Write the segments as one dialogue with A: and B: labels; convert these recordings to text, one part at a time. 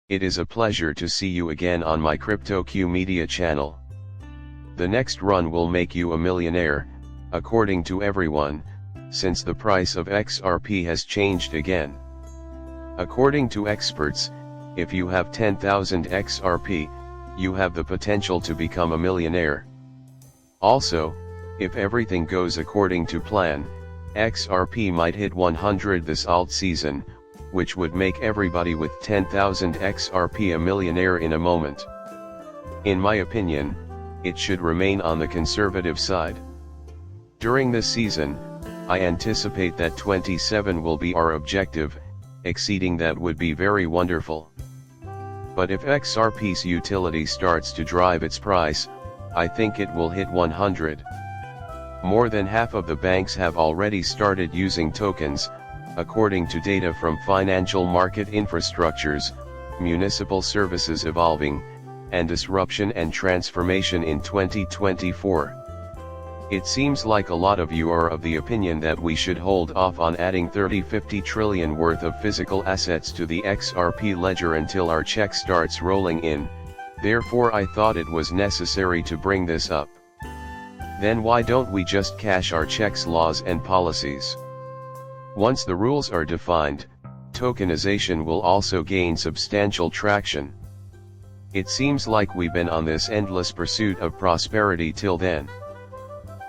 A: It is a pleasure to see you again on my CryptoQ Media channel. The next run will make you a millionaire, according to everyone, since the price of XRP has changed again. According to experts, if you have 10,000 XRP, you have the potential to become a millionaire. Also, if everything goes according to plan, XRP might hit 100 this alt season, which would make everybody with 10,000 XRP a millionaire in a moment. In my opinion, it should remain on the conservative side. During this season, I anticipate that 27 will be our objective. Exceeding that would be very wonderful. But if XRP's utility starts to drive its price, I think it will hit 100. More than half of the banks have already started using tokens, according to data from financial market infrastructures, municipal services evolving, and disruption and transformation in 2024. It seems like a lot of you are of the opinion that we should hold off on adding 30-50 trillion worth of physical assets to the XRP ledger until our check starts rolling in, therefore I thought it was necessary to bring this up. Then why don't we just cash our checks, laws and policies? Once the rules are defined, tokenization will also gain substantial traction. It seems like we've been on this endless pursuit of prosperity till then.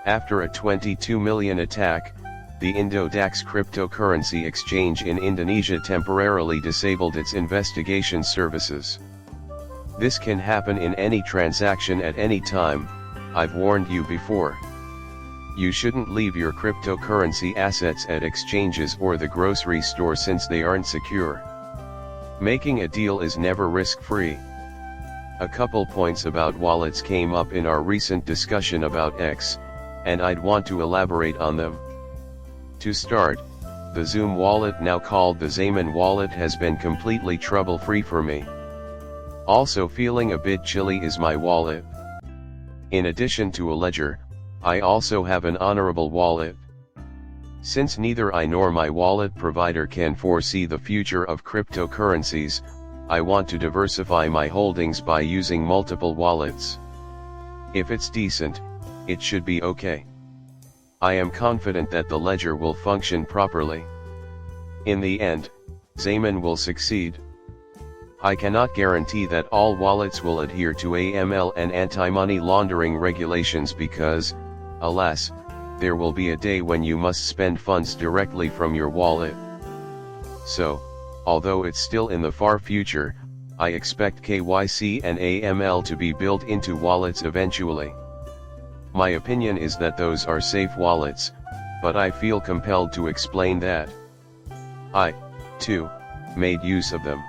A: After a 22 million attack, the Indo-DAX cryptocurrency exchange in Indonesia temporarily disabled its investigation services. This can happen in any transaction at any time, I've warned you before. You shouldn't leave your cryptocurrency assets at exchanges or the grocery store since they aren't secure. Making a deal is never risk-free. A couple points about wallets came up in our recent discussion about X, and I'd want to elaborate on them. To start, the Zoom wallet, now called the Zaman wallet, has been completely trouble-free for me. Also feeling a bit chilly is my wallet. In addition to a ledger, I also have an honorable wallet. Since neither I nor my wallet provider can foresee the future of cryptocurrencies, I want to diversify my holdings by using multiple wallets. If it's decent, it should be okay. I am confident that the ledger will function properly. In the end, Zaman will succeed. I cannot guarantee that all wallets will adhere to AML and anti-money laundering regulations because, alas, there will be a day when you must spend funds directly from your wallet. So, although it's still in the far future, I expect KYC and AML to be built into wallets eventually. My opinion is that those are safe wallets, but I feel compelled to explain that. I, too, made use of them.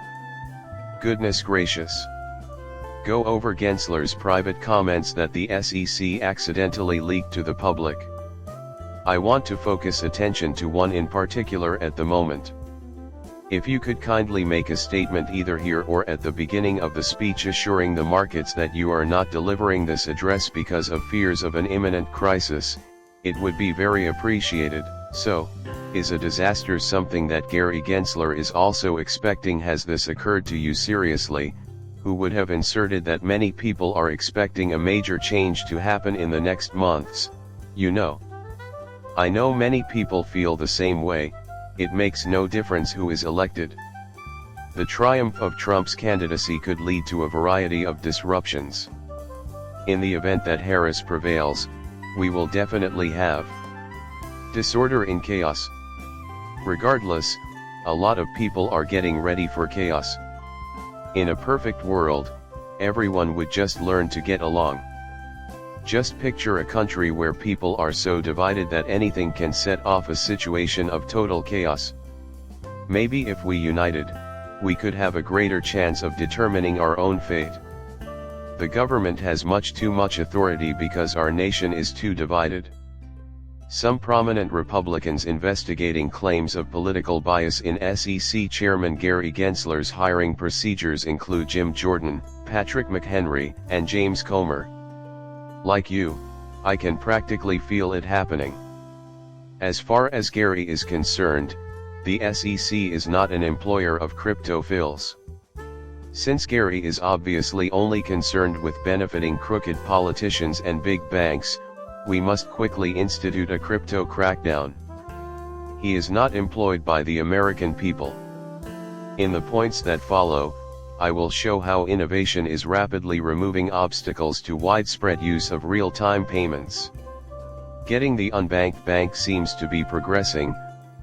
A: Goodness gracious. Go over Gensler's private comments that the SEC accidentally leaked to the public. I want to focus attention to one in particular at the moment. If you could kindly make a statement either here or at the beginning of the speech assuring the markets that you are not delivering this address because of fears of an imminent crisis, it would be very appreciated. So, is a disaster something that Gary Gensler is also expecting? Has this occurred to you seriously? Who would have inserted that many people are expecting a major change to happen in the next months, you know? I know many people feel the same way. It makes no difference who is elected. The triumph of Trump's candidacy could lead to a variety of disruptions. In the event that Harris prevails, we will definitely have disorder in chaos. Regardless, a lot of people are getting ready for chaos. In a perfect world, everyone would just learn to get along. Just picture a country where people are so divided that anything can set off a situation of total chaos. Maybe if we united, we could have a greater chance of determining our own fate. The government has much too much authority because our nation is too divided. Some prominent Republicans investigating claims of political bias in SEC Chairman Gary Gensler's hiring procedures include Jim Jordan, Patrick McHenry, and James Comer. Like you, I can practically feel it happening. As far as Gary is concerned, the SEC is not an employer of cryptophiles. Since Gary is obviously only concerned with benefiting crooked politicians and big banks, we must quickly institute a crypto crackdown. He is not employed by the American people. In the points that follow, I will show how innovation is rapidly removing obstacles to widespread use of real-time payments. Getting the unbanked bank seems to be progressing,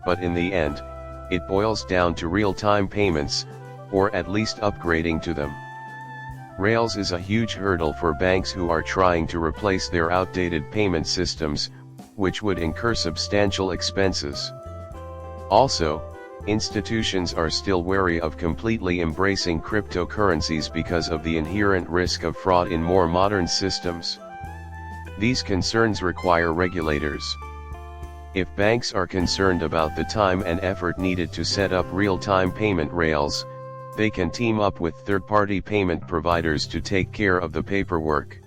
A: but in the end, it boils down to real-time payments, or at least upgrading to them. Rails is a huge hurdle for banks who are trying to replace their outdated payment systems, which would incur substantial expenses. Also, institutions are still wary of completely embracing cryptocurrencies because of the inherent risk of fraud in more modern systems. These concerns require regulators. If banks are concerned about the time and effort needed to set up real-time payment rails, they can team up with third-party payment providers to take care of the paperwork.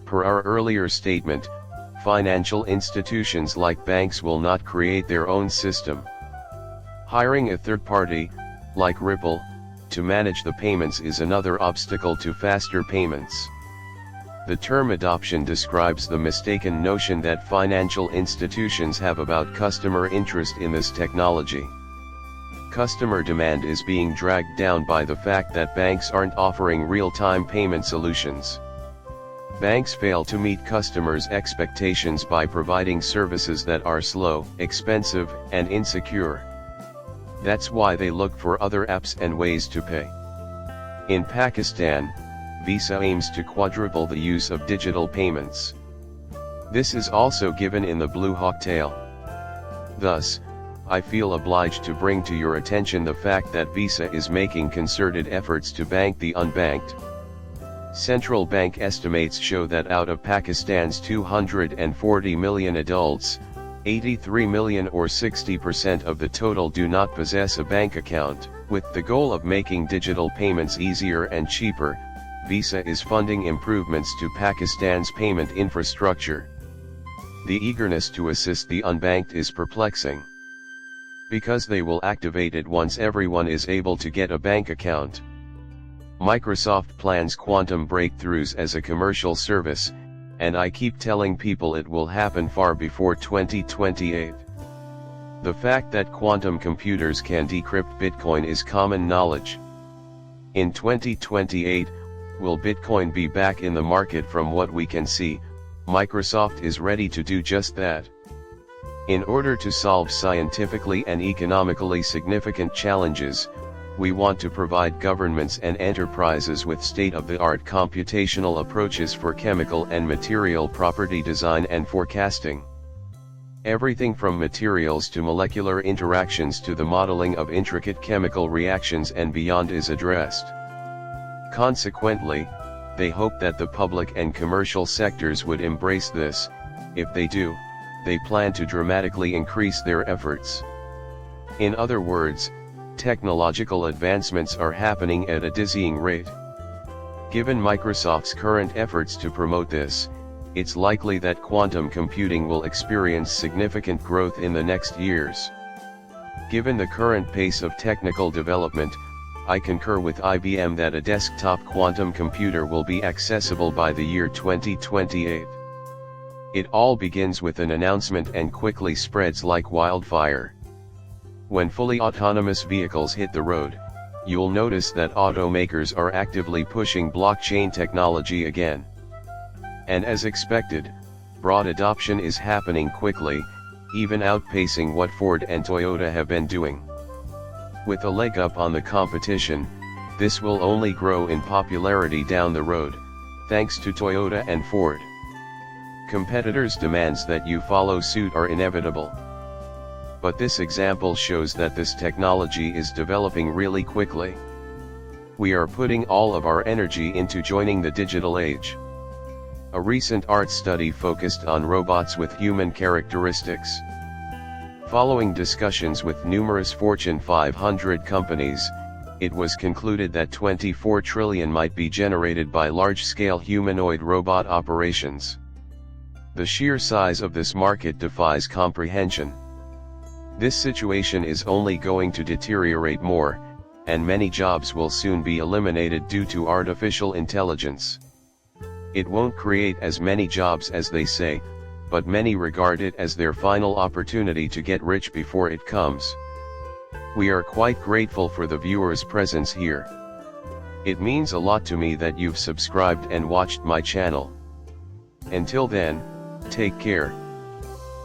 A: Per our earlier statement, financial institutions like banks will not create their own system. Hiring a third party, like Ripple, to manage the payments is another obstacle to faster payments. The term adoption describes the mistaken notion that financial institutions have about customer interest in this technology. Customer demand is being dragged down by the fact that banks aren't offering real-time payment solutions. Banks fail to meet customers' expectations by providing services that are slow, expensive, and insecure. That's why they look for other apps and ways to pay. In Pakistan, Visa aims to quadruple the use of digital payments. This is also given in the Blue Hawk Tale. Thus, I feel obliged to bring to your attention the fact that Visa is making concerted efforts to bank the unbanked. Central bank estimates show that out of Pakistan's 240 million adults, 83 million or 60% of the total do not possess a bank account. With the goal of making digital payments easier and cheaper, Visa is funding improvements to Pakistan's payment infrastructure. The eagerness to assist the unbanked is perplexing. Because they will activate it once everyone is able to get a bank account. Microsoft plans quantum breakthroughs as a commercial service, and I keep telling people it will happen far before 2028. The fact that quantum computers can decrypt Bitcoin is common knowledge. In 2028, will Bitcoin be back in the market? From what we can see, Microsoft is ready to do just that. In order to solve scientifically and economically significant challenges, we want to provide governments and enterprises with state-of-the-art computational approaches for chemical and material property design and forecasting. Everything from materials to molecular interactions to the modeling of intricate chemical reactions and beyond is addressed. Consequently, they hope that the public and commercial sectors would embrace this. If they do, they plan to dramatically increase their efforts. In other words, technological advancements are happening at a dizzying rate. Given Microsoft's current efforts to promote this, it's likely that quantum computing will experience significant growth in the next years. Given the current pace of technical development, I concur with IBM that a desktop quantum computer will be accessible by the year 2028. It all begins with an announcement and quickly spreads like wildfire. When fully autonomous vehicles hit the road, you'll notice that automakers are actively pushing blockchain technology again. And as expected, broad adoption is happening quickly, even outpacing what Ford and Toyota have been doing. With a leg up on the competition, this will only grow in popularity down the road, thanks to Toyota and Ford. Competitors' demands that you follow suit are inevitable. But this example shows that this technology is developing really quickly. We are putting all of our energy into joining the digital age. A recent art study focused on robots with human characteristics. Following discussions with numerous Fortune 500 companies, it was concluded that 24 trillion might be generated by large-scale humanoid robot operations. The sheer size of this market defies comprehension. This situation is only going to deteriorate more, and many jobs will soon be eliminated due to artificial intelligence. It won't create as many jobs as they say, but many regard it as their final opportunity to get rich before it comes. We are quite grateful for the viewers' presence here. It means a lot to me that you've subscribed and watched my channel. Until then, take care.